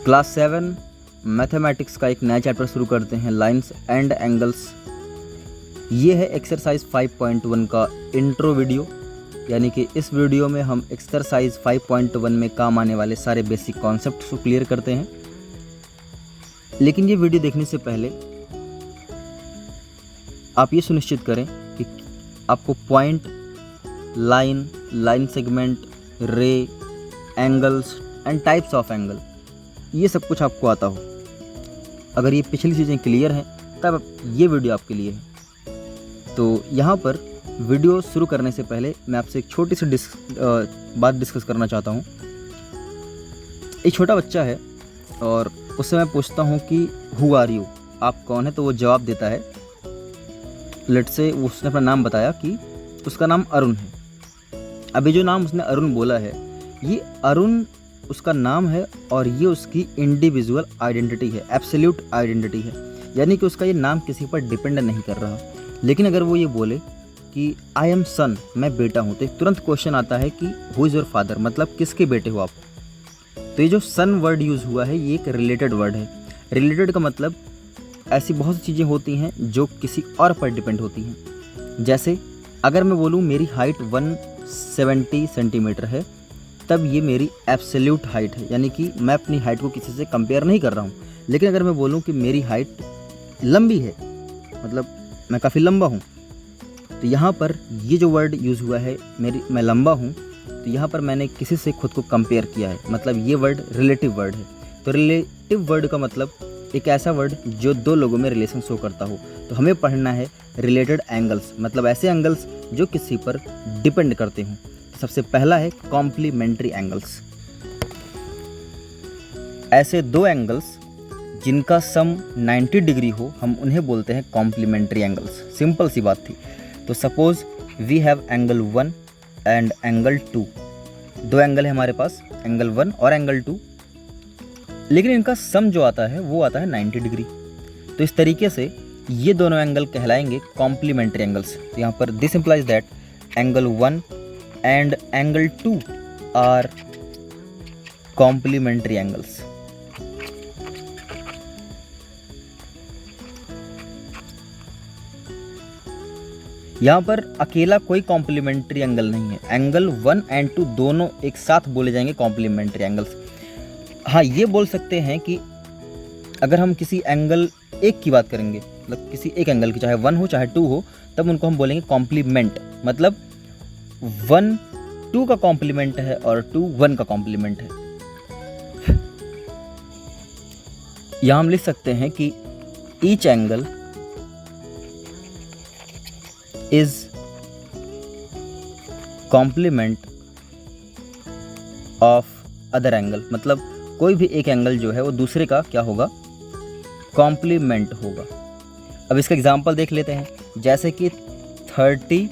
Class 7 mathematics का एक नया चैप्टर शुरू करते हैं, लाइंस एंड एंगल्स। ये है एक्सरसाइज 5.1 का इंट्रो वीडियो, यानी कि इस वीडियो में हम एक्सरसाइज 5.1 में काम आने वाले सारे बेसिक कॉन्सेप्ट्स को क्लियर करते हैं। लेकिन ये वीडियो देखने से पहले आप ये सुनिश्चित करें कि आपको पॉइंट, लाइन सेगमेंट, रे, angles and types of angle, ये सब कुछ आपको आता हो। अगर ये पिछली चीज़ें क्लियर हैं तब ये वीडियो आपके लिए है। तो यहाँ पर वीडियो शुरू करने से पहले मैं आपसे एक छोटी सी बात डिस्कस करना चाहता हूँ। एक छोटा बच्चा है और उससे मैं पूछता हूँ कि हु आर यू, आप कौन है? तो वो जवाब देता है, लेट्स से उसने अपना नाम बताया कि उसका नाम अरुण है। अभी जो नाम उसने अरुण बोला है, ये अरुण उसका नाम है और ये उसकी इंडिविजुअल आइडेंटिटी है, एब्सोल्यूट आइडेंटिटी है, यानी कि उसका ये नाम किसी पर डिपेंड नहीं कर रहा। लेकिन अगर वो ये बोले कि आई एम सन, मैं बेटा हूँ, तो एक तुरंत क्वेश्चन आता है कि हु इज़ योर फादर, मतलब किसके बेटे हो आप? तो ये जो सन वर्ड यूज़ हुआ है ये एक रिलेटेड वर्ड है। रिलेटेड का मतलब ऐसी बहुत सी चीज़ें होती हैं जो किसी और पर डिपेंड होती हैं। जैसे अगर मैं बोलूँ मेरी हाइट 170 सेंटीमीटर है, तब ये मेरी एब्सोल्यूट हाइट है, यानी कि मैं अपनी हाइट को किसी से कंपेयर नहीं कर रहा हूँ। लेकिन अगर मैं बोलूँ कि मेरी हाइट लंबी है, मतलब मैं काफ़ी लंबा हूँ, तो यहाँ पर ये जो वर्ड यूज़ हुआ है मैं लंबा हूँ, तो यहाँ पर मैंने किसी से खुद को कंपेयर किया है, मतलब ये वर्ड रिलेटिव वर्ड है। तो रिलेटिव वर्ड का मतलब एक ऐसा वर्ड जो दो लोगों में रिलेशन शो करता हो। तो हमें पढ़ना है रिलेटेड एंगल्स, मतलब ऐसे एंगल्स जो किसी पर डिपेंड करते हों। तो सबसे पहला है कॉम्प्लीमेंट्री एंगल्स। ऐसे दो एंगल्स जिनका सम 90 डिग्री हो, हम उन्हें बोलते हैं कॉम्प्लीमेंट्री एंगल्स। सिंपल सी बात थी। तो suppose we have angle 1 and angle 2। दो एंगल है हमारे पास, एंगल 1 और एंगल 2, लेकिन इनका सम जो आता है वो आता है 90 डिग्री। तो इस तरीके से ये दोनों एंगल कहलाएंगे कॉम्प्लीमेंट्री एंगल्स। तो यहाँ पर this implies that angle 1 and angle 2 are complementary angles. यहाँ पर अकेला कोई कॉम्प्लीमेंट्री एंगल नहीं है, एंगल 1 एंड 2 दोनों एक साथ बोले जाएंगे कॉम्प्लीमेंट्री एंगल्स। हाँ, ये बोल सकते हैं कि अगर हम किसी एंगल एक की बात करेंगे, मतलब किसी एक एंगल की, चाहे 1 हो चाहे 2 हो, तब उनको हम बोलेंगे कॉम्प्लीमेंट। मतलब 1 2 का कॉम्प्लीमेंट है और 2 1 का कॉम्प्लीमेंट है। यहाँ हम लिख सकते हैं कि each angle is complement of other angle, मतलब कोई भी एक एंगल जो है वो दूसरे का क्या होगा? कॉम्प्लीमेंट होगा। अब इसका एग्जांपल देख लेते हैं, जैसे कि 30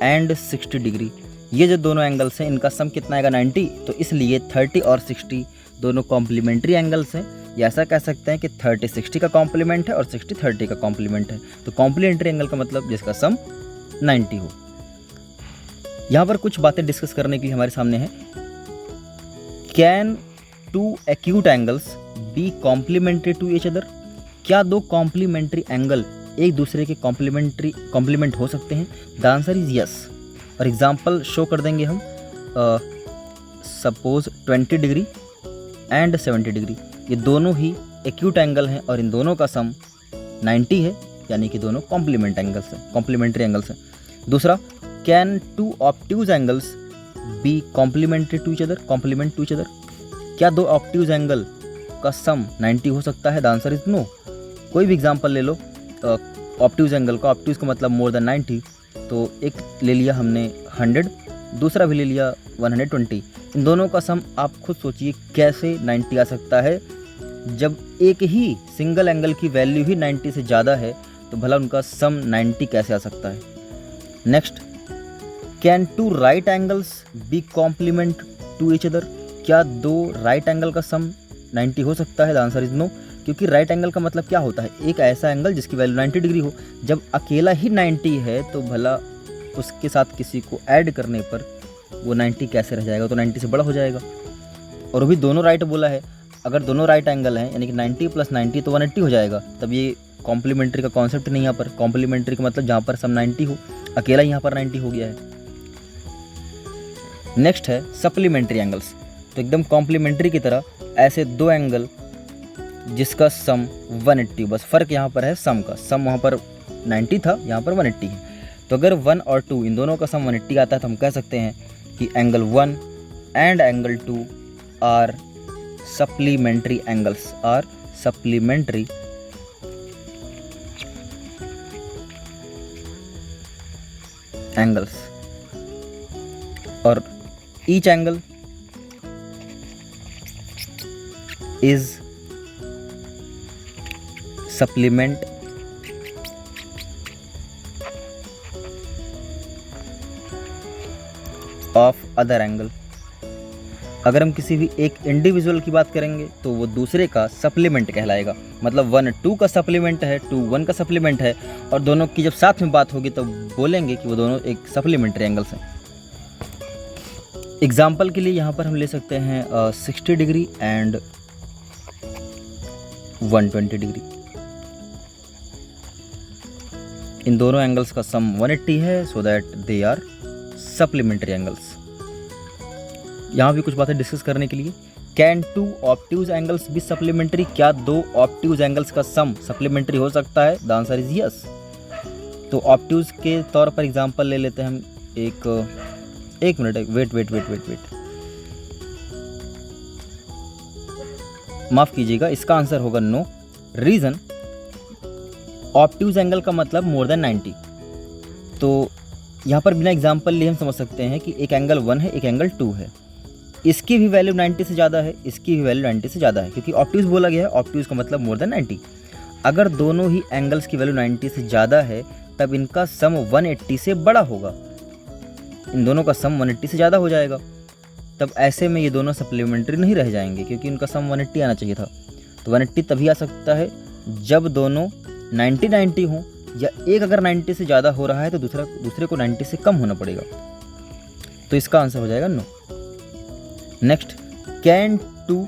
एंड 60 डिग्री, ये जो दोनों एंगल्स हैं इनका सम कितना आएगा? 90। तो इसलिए 30 और 60 दोनों कॉम्प्लीमेंट्री एंगल्स हैं, या ऐसा कह सकते हैं कि 30 60 का कॉम्प्लीमेंट है और 60 30 का कॉम्प्लीमेंट है। तो कॉम्प्लीमेंट्री एंगल का मतलब जिसका सम 90 हो। यहाँ पर कुछ बातें डिस्कस करने के लिए हमारे सामने है। Can 2 acute angles be complementary to each other? क्या दो कॉम्प्लीमेंट्री एंगल एक दूसरे के कॉम्प्लीमेंट हो सकते हैं? The answer is yes. और एग्जांपल शो कर देंगे हम। सपोज 20 डिग्री एंड 70 डिग्री, ये दोनों ही एक्यूट एंगल हैं और इन दोनों का सम 90 है, यानी कि दोनों कॉम्प्लीमेंट्री एंगल्स हैं। दूसरा, can 2 obtuse angles be complementary to each other, complement to each other? क्या दो ऑब्ट्यूज एंगल का सम 90 हो सकता है? The answer is no. कोई भी एग्जांपल ले लो ऑब्ट्यूज एंगल का। ऑब्ट्यूज का मतलब मोर देन 90, तो एक ले लिया हमने 100, दूसरा भी ले लिया 120। इन दोनों का सम आप खुद सोचिए कैसे 90 आ सकता है, जब एक ही सिंगल एंगल की वैल्यू ही 90 से ज़्यादा है, तो भला उनका सम 90 कैसे आ सकता है? Next, can 2 right angles be complement to each other? क्या दो राइट एंगल का सम 90 हो सकता है? द आंसर इज नो, क्योंकि राइट एंगल का मतलब क्या होता है? एक ऐसा एंगल जिसकी वैल्यू 90 डिग्री हो। जब अकेला ही 90 है तो भला उसके साथ किसी को ऐड करने पर वो 90 कैसे रह जाएगा? तो 90 से बड़ा हो जाएगा। और वो भी दोनों राइट बोला है। अगर दोनों राइट एंगल हैं यानी कि 90 + 90 तो 180 हो जाएगा। तब ये कॉम्प्लीमेंट्री का कॉन्सेप्ट नहीं यहाँ पर। कॉम्प्लीमेंट्री का मतलब जहाँ पर सम 90 हो, अकेला यहाँ पर 90 हो गया है। नेक्स्ट है सप्लीमेंट्री एंगल्स। तो एकदम कॉम्प्लीमेंट्री की तरह ऐसे दो एंगल जिसका सम 180, बस फ़र्क यहाँ पर है सम का। सम वहाँ पर 90 था, यहाँ पर 180 है। तो अगर 1 और 2 इन दोनों का सम 180 आता है तो हम कह सकते हैं कि angle 1 and angle 2 are supplementary angles, are supplementary angles. और each angle is supplement of other angle. अगर हम किसी भी एक इंडिविजुअल की बात करेंगे तो वो दूसरे का सप्लीमेंट कहलाएगा। मतलब 1 2 का सप्लीमेंट है, 2 1 का सप्लीमेंट है, और दोनों की जब साथ में बात होगी तो बोलेंगे कि वो दोनों एक सप्लीमेंट्री एंगल्स हैं। एग्जाम्पल के लिए यहाँ पर हम ले सकते हैं 60 डिग्री एंड 120 डिग्री। इन दोनों एंगल्स का सम 180 है, so that they are supplementary angles. यहाँ भी कुछ बातें डिस्कस करने के लिए। कैन 2 ऑब्ट्यूज एंगल्स भी सप्लीमेंट्री? क्या 2 ऑब्ट्यूज एंगल्स का सम सप्लीमेंट्री हो सकता है? The answer is yes. तो ऑब्ट्यूज के तौर पर एग्जांपल ले लेते हैं हम। एक मिनट, वेट, माफ़ कीजिएगा, इसका आंसर होगा नो। रीज़न, ऑब्ट्यूज एंगल का मतलब मोर देन 90। तो यहाँ पर बिना एग्जांपल लिए हम समझ सकते हैं कि एक एंगल 1 है, एक एंगल 2 है। इसकी भी वैल्यू 90 से ज़्यादा है, इसकी भी वैल्यू 90 से ज़्यादा है, क्योंकि ऑब्ट्यूज बोला गया है। ऑब्ट्यूज का मतलब मोर देन 90। अगर दोनों ही एंगल्स की वैल्यू 90 से ज़्यादा है तब इनका सम 180 से बड़ा होगा। इन दोनों का सम 180 से ज़्यादा हो जाएगा। तब ऐसे में ये दोनों सप्लीमेंट्री नहीं रह जाएंगे, क्योंकि इनका सम 180 आना चाहिए था। तो 180 तभी आ सकता है जब दोनों 90-90 हों, या एक अगर 90 से ज़्यादा हो रहा है तो दूसरे को 90 से कम होना पड़ेगा। तो इसका आंसर हो जाएगा no. Next, can 2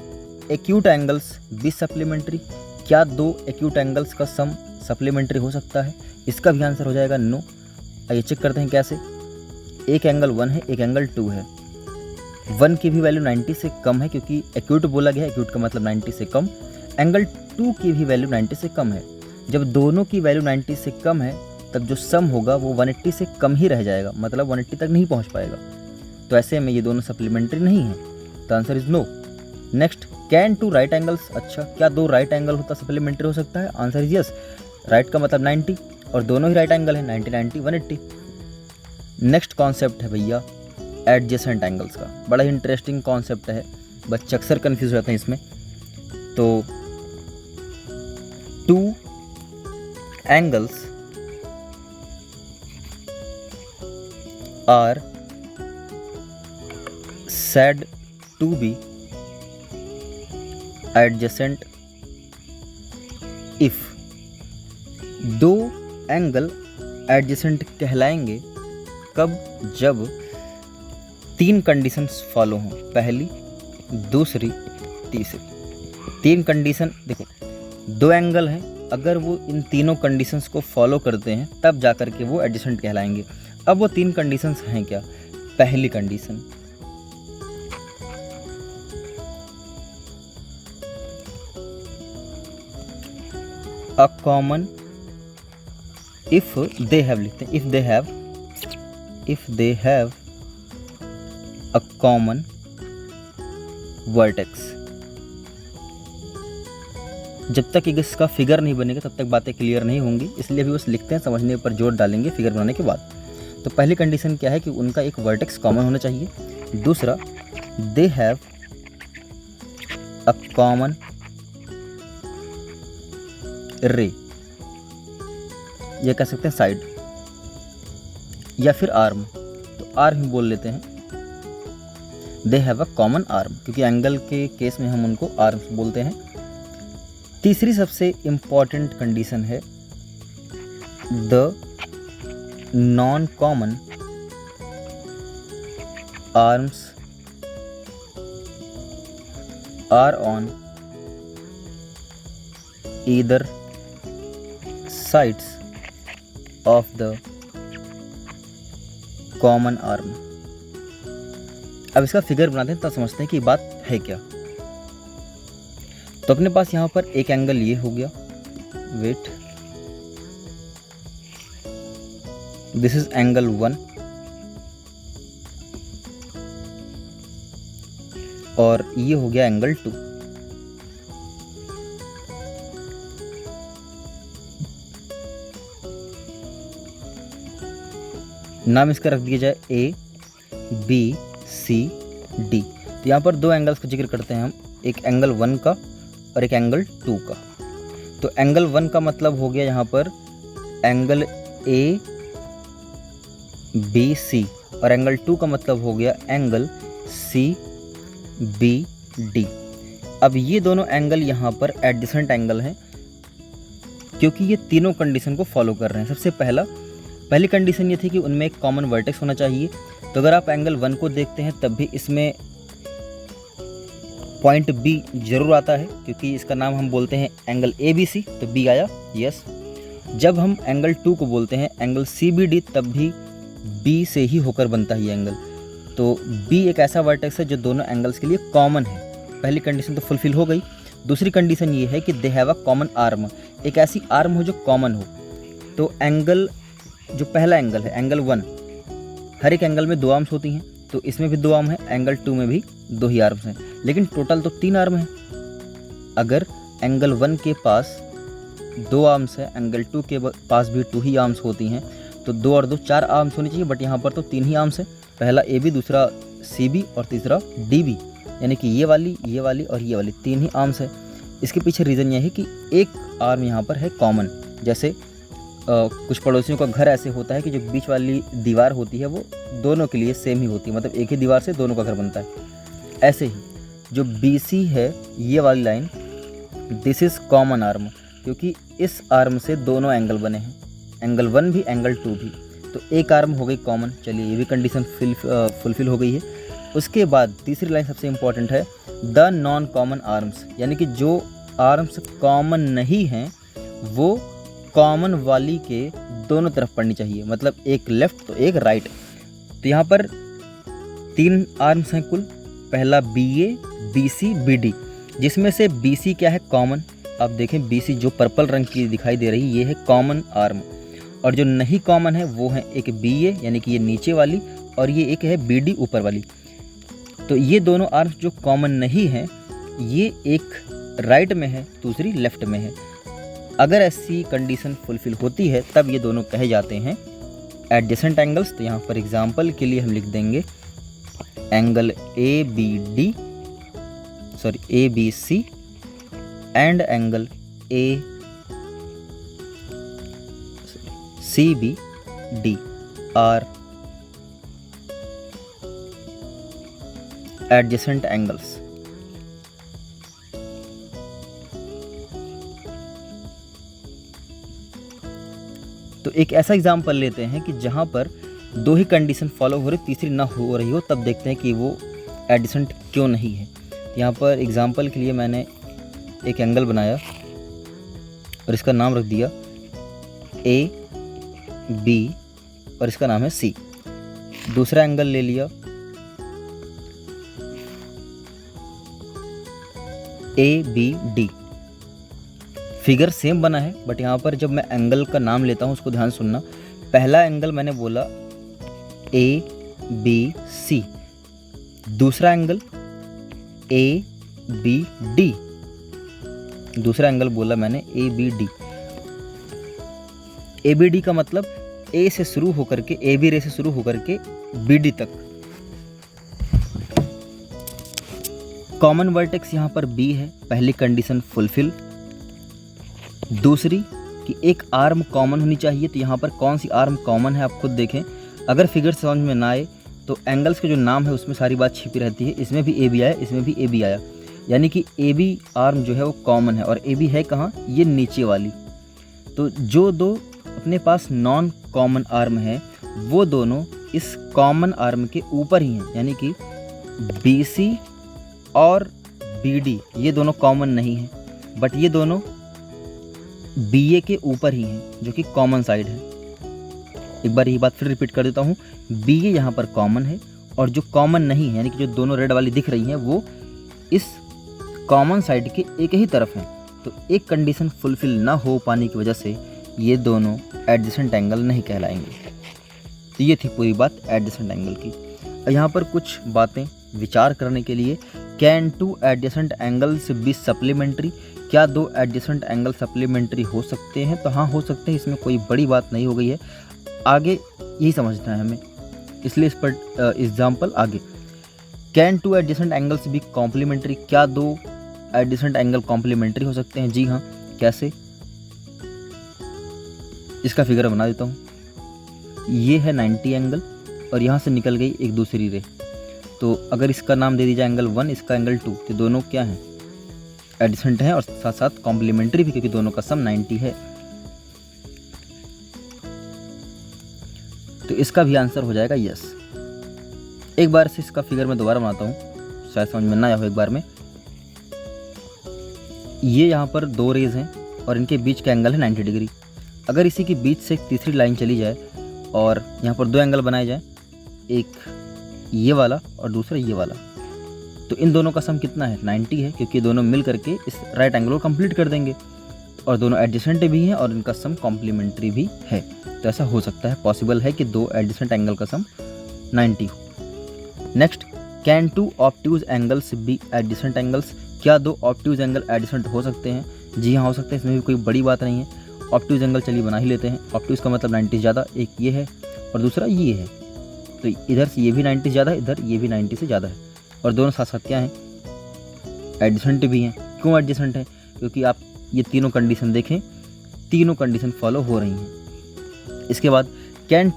acute angles be supplementary? क्या 2 एक्यूट एंगल्स का सम सप्लीमेंट्री हो सकता है? इसका भी आंसर हो जाएगा नो। आइए चेक करते हैं कैसे। एक एंगल 1 है, एक एंगल 2 है। 1 की भी वैल्यू 90 से कम है, क्योंकि एक्यूट बोला गया है, एक्यूट का मतलब 90 से कम। एंगल 2 की भी वैल्यू 90 से कम है। जब दोनों की वैल्यू 90 से कम है तब जो सम होगा वो 180 से कम ही रह जाएगा, मतलब 180 तक नहीं पहुंच पाएगा। तो ऐसे में ये दोनों सप्लीमेंट्री नहीं है। The answer is no. Next, can 2 right angles? अच्छा, क्या 2 राइट एंगल होता सप्लीमेंट्री हो सकता है? Answer is yes. राइट का मतलब 90, और दोनों ही राइट एंगल है, 90-90 180। नेक्स्ट कॉन्सेप्ट है भैया एडजेसेंट एंगल्स का। बड़ा ही इंटरेस्टिंग कॉन्सेप्ट है, बच्चे अक्सर कन्फ्यूज हो जाते हैं इसमें। तो 2 angles are said to be adjacent if 2 angle adjacent कहलाएंगे कब? जब 3 कंडीशंस फॉलो हों। पहली, दूसरी, तीसरी। 3 कंडीशन, देखो 2 एंगल हैं, अगर वो इन तीनों कंडीशंस को फॉलो करते हैं तब जाकर के वो एडजेसेंट कहलाएंगे। अब वो 3 कंडीशंस हैं क्या? पहली condition, a common, if they have लिखते हैं, if they have a common vertex. जब तक इसका फिगर नहीं बनेगा तब तक बातें क्लियर नहीं होंगी, इसलिए अभी बस लिखते हैं, समझने पर जोर डालेंगे फिगर बनाने के बाद। तो पहली कंडीशन क्या है कि उनका एक वर्टेक्स कॉमन होना चाहिए। दूसरा, दे हैव अ कॉमन रे, ये कह सकते हैं साइड या फिर आर्म। तो आर्म ही बोल लेते हैं, they have a common arm, क्योंकि एंगल के केस में हम उनको आर्म्स बोलते हैं। तीसरी सबसे इम्पॉर्टेंट कंडीशन है the non common arms are on either sides of the common arm. अब इसका फिगर बनाते हैं तब समझते हैं कि बात है क्या। तो अपने पास यहाँ पर एक एंगल ये हो गया, वेट, दिस इज एंगल 1 और ये हो गया एंगल 2। नाम इसका रख दिया जाए A B C D। तो यहाँ पर दो एंगल्स का जिक्र करते हैं हम, एक एंगल 1 का और एक एंगल 2 का। तो एंगल 1 का मतलब हो गया यहाँ पर एंगल A B C और एंगल 2 का मतलब हो गया एंगल C B D। अब ये दोनों एंगल यहाँ पर एडजेसेंट एंगल हैं क्योंकि ये तीनों कंडीशन को फॉलो कर रहे हैं। सबसे पहली कंडीशन ये थी कि उनमें एक कॉमन वर्टेक्स होना चाहिए। तो अगर आप एंगल 1 को देखते हैं तब भी इसमें पॉइंट B जरूर आता है क्योंकि इसका नाम हम बोलते हैं एंगल ABC, तो B आया, यस। जब हम एंगल 2 को बोलते हैं एंगल CBD, तब भी B से ही होकर बनता है ये एंगल। तो B एक ऐसा वर्टेक्स है जो दोनों एंगल्स के लिए कॉमन है। पहली कंडीशन तो फुलफिल हो गई। दूसरी कंडीशन ये है कि दे हैव अ कॉमन आर्म, एक ऐसी आर्म हो जो कॉमन हो। तो एंगल जो पहला एंगल है एंगल 1, हर एक एंगल में 2 आर्म्स होती हैं, तो इसमें भी 2 आर्म है, एंगल 2 में भी 2 ही आर्म्स हैं, लेकिन टोटल तो 3 आर्म हैं। अगर एंगल 1 के पास 2 आर्म्स है, एंगल 2 के पास भी 2 ही आर्म्स होती हैं, तो 2 और 2 4 आर्म्स होनी चाहिए, बट यहाँ पर तो 3 ही आर्म्स हैं। पहला AB, दूसरा CB और तीसरा DB, यानी कि ये वाली और ये वाली 3 ही आर्म्स है। इसके पीछे रीज़न ये है कि एक आर्म यहाँ पर है कॉमन। जैसे कुछ पड़ोसियों का घर ऐसे होता है कि जो बीच वाली दीवार होती है वो दोनों के लिए सेम ही होती है, मतलब एक ही दीवार से दोनों का घर बनता है। ऐसे ही जो BC है, ये वाली line, this is common arm, क्योंकि इस आर्म से दोनों एंगल बने हैं, एंगल 1 भी एंगल 2 भी, तो एक आर्म हो गई कॉमन। चलिए ये भी कंडीशन फुलफिल हो गई है। उसके बाद तीसरी लाइन सबसे इम्पॉर्टेंट है, द नॉन कॉमन आर्म्स, यानी कि जो आर्म्स कॉमन नहीं हैं वो कॉमन वाली के दोनों तरफ पड़नी चाहिए, मतलब एक लेफ़्ट तो एक राइट। तो यहाँ पर 3 आर्म्स हैं कुल, पहला BA BC BD, जिसमें से BC क्या है, कॉमन। आप देखें BC जो पर्पल रंग की दिखाई दे रही है ये है कॉमन आर्म, और जो नहीं कॉमन है वो है एक BA यानी कि ये नीचे वाली, और ये एक है BD ऊपर वाली। तो ये दोनों आर्म्स जो कॉमन नहीं हैं, ये एक राइट में है, दूसरी लेफ़्ट में है। अगर ऐसी कंडीशन फुलफिल होती है तब ये दोनों कहे जाते हैं एडजेसेंट एंगल्स। तो यहाँ पर एग्जांपल के लिए हम लिख देंगे angle ABC and angle CBD are adjacent angles. तो एक ऐसा एग्जाम्पल लेते हैं कि जहाँ पर 2 ही कंडीशन फॉलो हो रही, तीसरी ना हो रही हो, तब देखते हैं कि वो एडजेसेंट क्यों नहीं है। यहाँ पर एग्जाम्पल के लिए मैंने एक एंगल बनाया और इसका नाम रख दिया AB और इसका नाम है C। दूसरा एंगल ले लिया ABD, फिगर सेम बना है, बट यहाँ पर जब मैं एंगल का नाम लेता हूँ उसको ध्यान सुनना। पहला एंगल मैंने बोला ABC, दूसरा एंगल ABD, दूसरा एंगल बोला मैंने ABD। ABD का मतलब A से शुरू होकर के, AB रे से शुरू होकर के BD तक। कॉमन वर्टेक्स यहाँ पर B है, पहली कंडीशन फुलफिल। दूसरी कि एक आर्म कॉमन होनी चाहिए, तो यहाँ पर कौन सी आर्म कॉमन है आप खुद देखें। अगर फिगर समझ में ना आए तो एंगल्स के जो नाम है उसमें सारी बात छिपी रहती है। इसमें भी AB आया, इसमें भी AB आया, यानी कि AB आर्म जो है वो कॉमन है, और AB है कहाँ, ये नीचे वाली। तो जो 2 अपने पास नॉन कॉमन आर्म है वो दोनों इस कॉमन आर्म के ऊपर ही हैं, यानी कि BC और BD ये दोनों कॉमन नहीं हैं, बट ये दोनों BA के ऊपर ही हैं, जो कि कॉमन साइड है। एक बार ये बात फिर रिपीट कर देता हूँ, BA यहाँ पर कॉमन है, और जो कॉमन नहीं है, यानी कि जो दोनों रेड वाली दिख रही हैं, वो इस कॉमन साइड के एक ही तरफ हैं। तो एक कंडीशन फुलफिल ना हो पाने की वजह से ये दोनों एडजेसेंट एंगल नहीं कहलाएंगे। तो ये थी पूरी बात एडजेसेंट एंगल की। और यहाँ पर कुछ बातें विचार करने के लिए, can two adjacent angles be supplementary, क्या दो एडजेसेंट एंगल सप्लीमेंट्री हो सकते हैं? तो हाँ, हो सकते हैं, इसमें कोई बड़ी बात नहीं हो गई है। आगे यही समझना है हमें, इसलिए इस पर एग्जाम्पल आगे। Can two adjacent angles be complementary, क्या दो एडजेसेंट एंगल कॉम्प्लीमेंट्री हो सकते हैं? जी हाँ। कैसे? इसका फिगर बना देता हूँ। ये है 90 एंगल और यहाँ से निकल गई एक दूसरी रे, तो अगर इसका नाम दे दीजिए एंगल 1, इसका एंगल 2, तो दोनों क्या हैं? एडजेसेंट हैं और साथ साथ कॉम्प्लीमेंट्री भी, क्योंकि दोनों का सम 90 है। तो इसका भी आंसर हो जाएगा यस। एक बार से इसका फिगर मैं दोबारा बनाता हूँ, शायद समझ में ना आया हो एक बार में। ये यहाँ पर दो रेज हैं और इनके बीच का एंगल है 90 डिग्री। अगर इसी के बीच से एक तीसरी लाइन चली जाए और यहाँ पर दो एंगल बनाए जाए, एक ये वाला और दूसरा ये वाला, तो इन दोनों का सम कितना है? 90 है, क्योंकि दोनों मिल करके इस राइट एंगल को कंप्लीट कर देंगे और दोनों एडजेसेंट भी हैं और इनका सम कॉम्प्लीमेंट्री भी है। तो ऐसा हो सकता है, पॉसिबल है कि दो एडजेसेंट एंगल का सम 90 हो। Next, can two obtuse angles be adjacent angles, क्या दो ऑब्ट्यूज एंगल एडजेसेंट हो सकते हैं? जी हाँ, हो सकते हैं, इसमें भी कोई बड़ी बात नहीं है। ऑब्ट्यूज एंगल चलिए बना ही लेते हैं। ऑब्ट्यूज का मतलब 90 ज़्यादा, एक ये है और दूसरा ये है, तो इधर से ये भी 90 ज़्यादा है, इधर ये भी 90 से ज़्यादा है, और दोनों साथ साथ क्या हैं? एडजेसेंट भी हैं। क्यों एडजेसेंट हैं? क्योंकि आप ये तीनों कंडीशन देखें, तीनों कंडीशन फॉलो हो रही हैं। इसके बाद can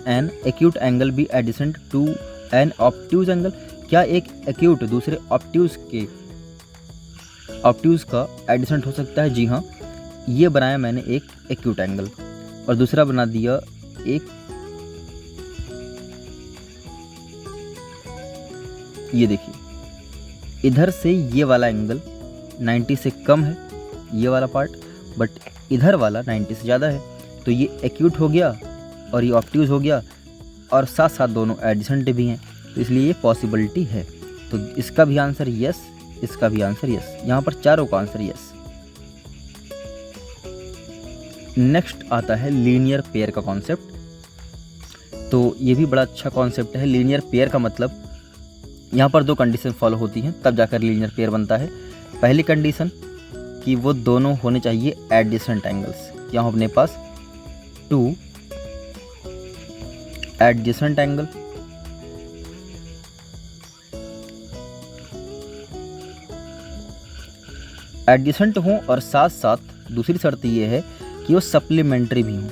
an acute angle be adjacent to an obtuse angle, क्या एक एक्यूट दूसरे ऑब्ट्यूज का एडजेसेंट हो सकता है? जी हाँ। ये बनाया मैंने एक एक्यूट एंगल और दूसरा बना दिया एक, ये देखिए, इधर से ये वाला एंगल 90 से कम है, ये वाला पार्ट, बट इधर वाला 90 से ज़्यादा है, तो ये एक्यूट हो गया और ये ऑब्ट्यूज हो गया, और साथ साथ दोनों एडजेसेंट भी हैं, तो इसलिए ये पॉसिबिलिटी है। तो इसका भी आंसर यस, इसका भी आंसर यस, यहाँ पर चारों का आंसर यस। नेक्स्ट आता है लीनियर पेयर का कॉन्सेप्ट। तो ये भी बड़ा अच्छा कॉन्सेप्ट है। लीनियर पेयर का मतलब यहाँ पर दो कंडीशन फॉलो होती हैं, तब जाकर लीनियर पेयर बनता है। पहली कंडीशन कि वो दोनों होने चाहिए एडजेसेंट एंगल्स। क्या हो अपने पास? टू एडजेसेंट एंगल एडजेसेंट हों, और साथ साथ दूसरी शर्त ये है कि वो सप्लीमेंट्री भी हों।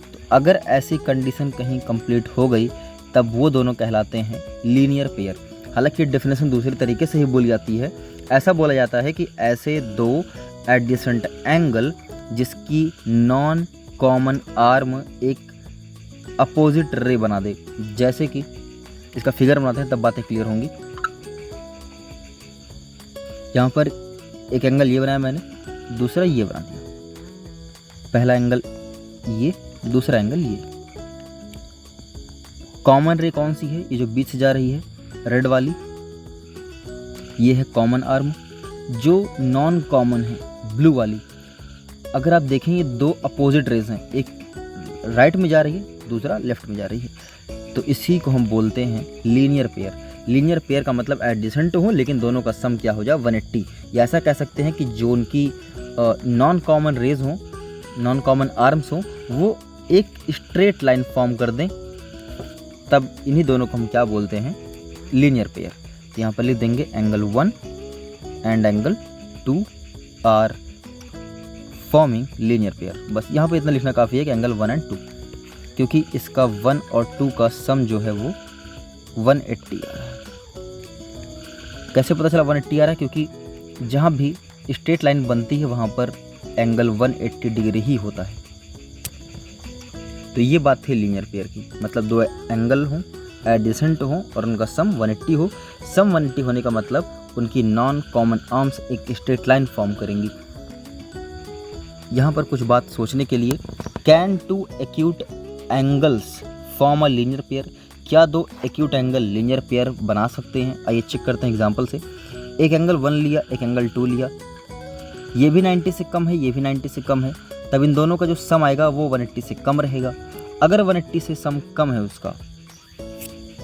तो अगर ऐसी कंडीशन कहीं कंप्लीट हो गई, तब वो दोनों कहलाते हैं लीनियर पेयर। हालांकि डेफिनेशन दूसरे तरीके से ही बोली जाती है। ऐसा बोला जाता है कि ऐसे दो एडजेसेंट एंगल जिसकी नॉन कॉमन आर्म एक अपोजिट रे बना दे। जैसे कि इसका फिगर बनाते हैं, तब बातें क्लियर होंगी। यहाँ पर एक एंगल ये बनाया मैंने, दूसरा ये बना दिया। पहला एंगल ये, दूसरा एंगल ये। कॉमन रे कौन सी है? ये जो बीच से जा रही है, रेड वाली, ये है कॉमन आर्म। जो नॉन कॉमन है, ब्लू वाली, अगर आप देखें ये दो अपोजिट रेज हैं, एक राइट में जा रही है, दूसरा लेफ्ट में जा रही है, तो इसी को हम बोलते हैं लीनियर पेयर। लीनियर पेयर का मतलब एडजेसेंट हो, लेकिन दोनों का सम क्या हो जाए? 180। या ऐसा कह सकते हैं कि जो उनकी नॉन कॉमन रेज हों, नॉन कॉमन आर्म्स हों, वो एक स्ट्रेट लाइन फॉर्म कर दें, तब इन्हीं दोनों को हम क्या बोलते हैं? Linear pair. तो यहाँ पर लिख देंगे angle 1 and angle 2 are forming linear pair. बस यहाँ पर इतना लिखना काफ़ी है कि एंगल 1 एंड 2, क्योंकि इसका 1 और 2 का सम जो है वो 180 आ रहा है। कैसे पता चला 180 आ रहा है? क्योंकि जहाँ भी स्ट्रेट लाइन बनती है वहाँ पर एंगल 180 डिग्री ही होता है। तो ये बात थी लीनियर पेयर की, मतलब दो एंगल हों, एडजेसेंट हों और उनका सम 180 हो। सम 180 होने का मतलब उनकी नॉन कॉमन आर्म्स एक स्ट्रेट लाइन फॉर्म करेंगी। यहाँ पर कुछ बात सोचने के लिए, can two acute angles form a linear pair, क्या दो एक्यूट एंगल लीनियर पेयर बना सकते हैं? आइए चेक करते हैं एग्जांपल से। एक एंगल 1 लिया, एक एंगल 2 लिया, ये भी 90 से कम है, ये भी 90 से कम है, तब इन दोनों का जो सम आएगा वो 180 से कम रहेगा। अगर 180 से सम कम है उसका,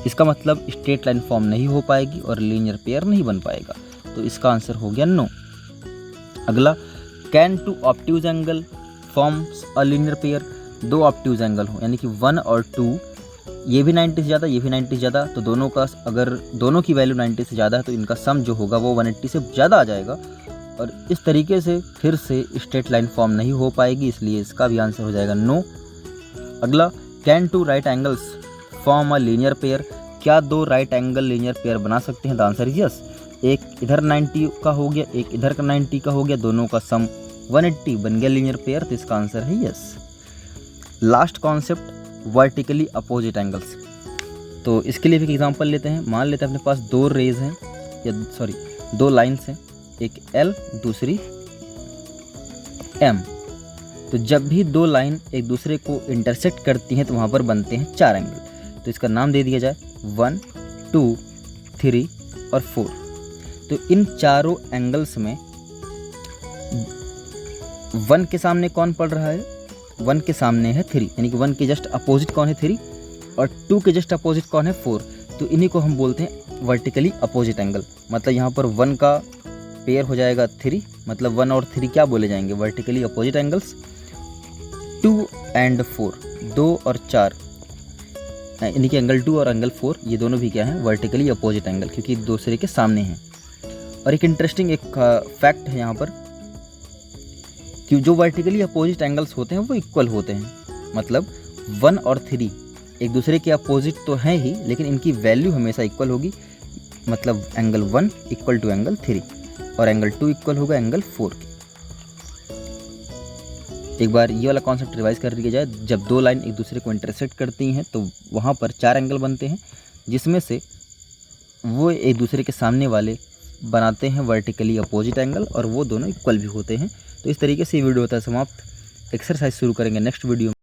इसका मतलब स्ट्रेट लाइन फॉर्म नहीं हो पाएगी और लीनियर पेयर नहीं बन पाएगा, तो इसका आंसर हो गया नो। अगला, can two obtuse angle forms a linear pair, दो ऑब्ट्यूज एंगल हो यानी कि 1 और 2, ये भी 90 से ज़्यादा, ये भी 90 से ज़्यादा, तो दोनों का अगर दोनों की वैल्यू 90 से ज़्यादा है तो इनका सम जो होगा वो 180 से ज़्यादा आ जाएगा और इस तरीके से फिर से स्ट्रेट लाइन फॉर्म नहीं हो पाएगी, इसलिए इसका भी आंसर हो जाएगा नो। अगला, can two right angles form a linear pair, क्या दो राइट एंगल लीनियर पेयर बना सकते हैं? The answer is yes. एक इधर 90 का हो गया, एक इधर का 90 का हो गया, दोनों का सम 180 बन गया लीनियर पेयर, तो इसका आंसर है yes. Last concept, vertically opposite angles. तो इसके लिए भी एक एग्जांपल लेते हैं। मान लेते हैं अपने पास दो रेज हैं, या दो लाइन्स हैं, एक L दूसरी M। तो जब भी दो लाइन एक दूसरे को इंटरसेक्ट करती हैं तो वहाँ पर बनते हैं 4 एंगल। तो इसका नाम दे दिया जाए 1, 2, 3 और 4। तो इन चारों एंगल्स में 1 के सामने कौन पड़ रहा है? 1 के सामने है 3, यानी कि 1 के जस्ट अपोजिट कौन है? 3, और 2 के जस्ट अपोजिट कौन है? 4। तो इन्हीं को हम बोलते हैं वर्टिकली अपोजिट एंगल। मतलब यहाँ पर 1 का पेयर हो जाएगा 3, मतलब 1 और 3 क्या बोले जाएंगे? Vertically opposite angles. 2 एंड 4, 2 और 4, यानी कि एंगल 2 और एंगल 4 ये दोनों भी क्या हैं? वर्टिकली अपोजिट एंगल, क्योंकि दूसरे के सामने हैं। और एक इंटरेस्टिंग एक फैक्ट है यहाँ पर कि जो वर्टिकली अपोजिट एंगल्स होते हैं वो इक्वल होते हैं। मतलब 1 और 3 एक दूसरे के अपोजिट तो हैं ही, लेकिन इनकी वैल्यू हमेशा इक्वल होगी। मतलब एंगल 1 इक्वल टू एंगल 3 और एंगल 2 इक्वल होगा एंगल 4 की। एक बार ये वाला कॉन्सेप्ट रिवाइज कर लिया जाए। जब दो लाइन एक दूसरे को इंटरसेक्ट करती हैं तो वहाँ पर 4 एंगल बनते हैं, जिसमें से वो एक दूसरे के सामने वाले बनाते हैं वर्टिकली अपोजिट एंगल और वो दोनों इक्वल भी होते हैं। तो इस तरीके से ये वीडियो होता है समाप्त। एक्सरसाइज शुरू करेंगे नेक्स्ट वीडियो में।